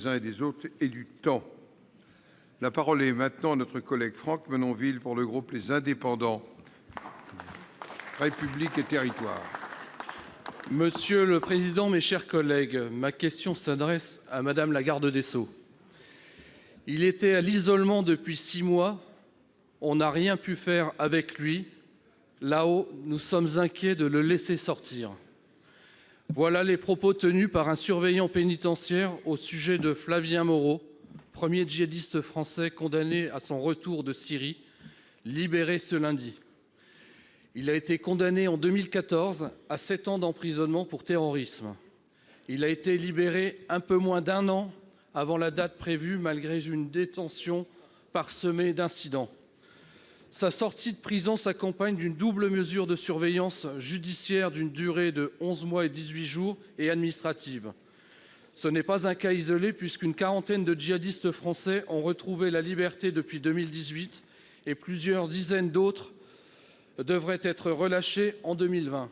Des uns et des autres et du temps. La parole est maintenant à notre collègue Franck Menonville pour le groupe Les Indépendants. République et Territoires. Monsieur le Président, mes chers collègues, ma question s'adresse à Madame la Garde des Sceaux. Il était à l'isolement depuis 6 mois. On n'a rien pu faire avec lui. Là-haut, nous sommes inquiets de le laisser sortir. Voilà les propos tenus par un surveillant pénitentiaire au sujet de Flavien Moreau, premier djihadiste français condamné à son retour de Syrie, libéré ce lundi. Il a été condamné en 2014 à 7 ans d'emprisonnement pour terrorisme. Il a été libéré un peu moins d'1 an avant la date prévue, malgré une détention parsemée d'incidents. Sa sortie de prison s'accompagne d'une double mesure de surveillance judiciaire d'une durée de 11 mois et 18 jours et administrative. Ce n'est pas un cas isolé puisqu'une quarantaine de djihadistes français ont retrouvé la liberté depuis 2018 et plusieurs dizaines d'autres devraient être relâchés en 2020.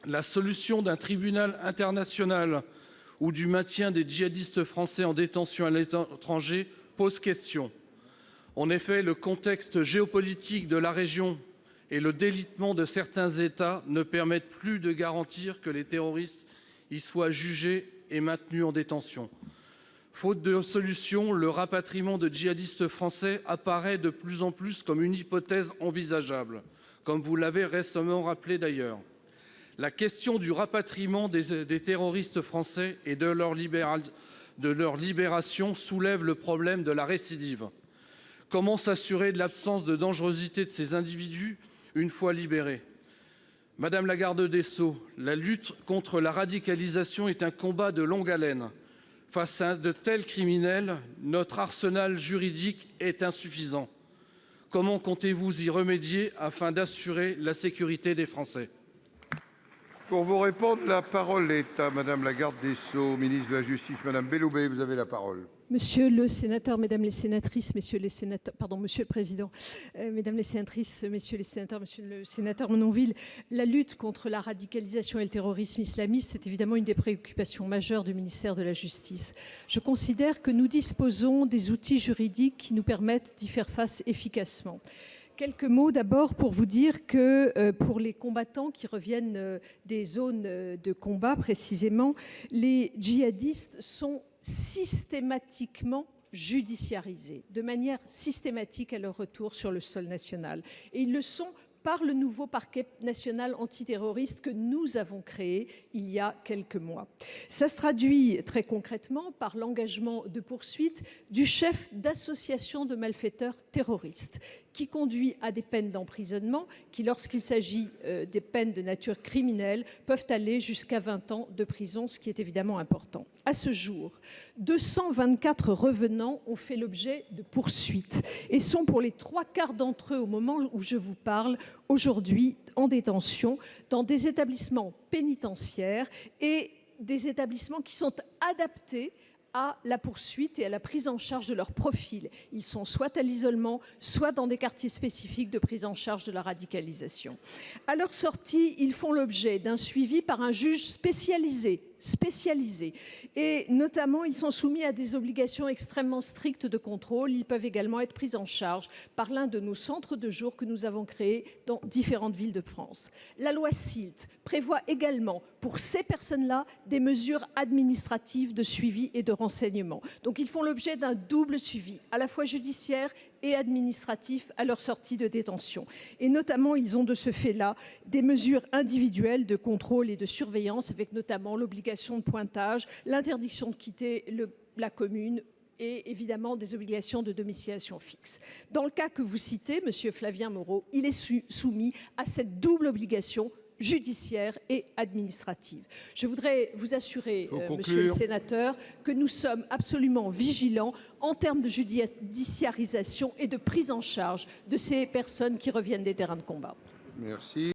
La solution d'un tribunal international ou du maintien des djihadistes français en détention à l'étranger pose question. En effet, le contexte géopolitique de la région et le délitement de certains États ne permettent plus de garantir que les terroristes y soient jugés et maintenus en détention. Faute de solution, le rapatriement de djihadistes français apparaît de plus en plus comme une hypothèse envisageable, comme vous l'avez récemment rappelé d'ailleurs. La question du rapatriement des terroristes français et de leur libération soulève le problème de la récidive. Comment s'assurer de l'absence de dangerosité de ces individus une fois libérés? Madame la garde des Sceaux, la lutte contre la radicalisation est un combat de longue haleine. Face à de tels criminels, notre arsenal juridique est insuffisant. Comment comptez-vous y remédier afin d'assurer la sécurité des Français? Pour vous répondre, la parole est à Madame la garde des Sceaux, ministre de la Justice. Madame Belloubet, vous avez la parole. Monsieur le sénateur, mesdames les sénatrices, messieurs les sénateurs, pardon, monsieur le président, mesdames les sénatrices, messieurs les sénateurs, monsieur le sénateur Menonville, la lutte contre la radicalisation et le terrorisme islamiste, c'est évidemment une des préoccupations majeures du ministère de la Justice. Je considère que nous disposons des outils juridiques qui nous permettent d'y faire face efficacement. Quelques mots d'abord pour vous dire que pour les combattants qui reviennent des zones de combat précisément, les djihadistes sont systématiquement judiciarisés, de manière systématique à leur retour sur le sol national. Et ils le sont par le nouveau parquet national antiterroriste que nous avons créé il y a quelques mois. Ça se traduit très concrètement par l'engagement de poursuite du chef d'association de malfaiteurs terroristes, qui conduit à des peines d'emprisonnement qui, lorsqu'il s'agit des peines de nature criminelle, peuvent aller jusqu'à 20 ans de prison, ce qui est évidemment important. À ce jour, 224 revenants ont fait l'objet de poursuites et sont pour les 3/4 d'entre eux, au moment où je vous parle, aujourd'hui en détention dans des établissements pénitentiaires et des établissements qui sont adaptés à la poursuite et à la prise en charge de leur profil. Ils sont soit à l'isolement, soit dans des quartiers spécifiques de prise en charge de la radicalisation. À leur sortie, ils font l'objet d'un suivi par un juge spécialisé. Et notamment, ils sont soumis à des obligations extrêmement strictes de contrôle. Ils peuvent également être pris en charge par l'un de nos centres de jour que nous avons créés dans différentes villes de France. La loi SILT prévoit également pour ces personnes-là des mesures administratives de suivi et de renseignement. Donc ils font l'objet d'un double suivi, à la fois judiciaire et administratif à leur sortie de détention. Et notamment, ils ont de ce fait-là des mesures individuelles de contrôle et de surveillance, avec notamment l'obligation de pointage, l'interdiction de quitter la commune et évidemment des obligations de domiciliation fixe. Dans le cas que vous citez, monsieur Flavien Moreau, il est soumis à cette double obligation judiciaire et administrative. Je voudrais vous assurer, monsieur le sénateur, que nous sommes absolument vigilants en termes de judiciarisation et de prise en charge de ces personnes qui reviennent des terrains de combat. Merci.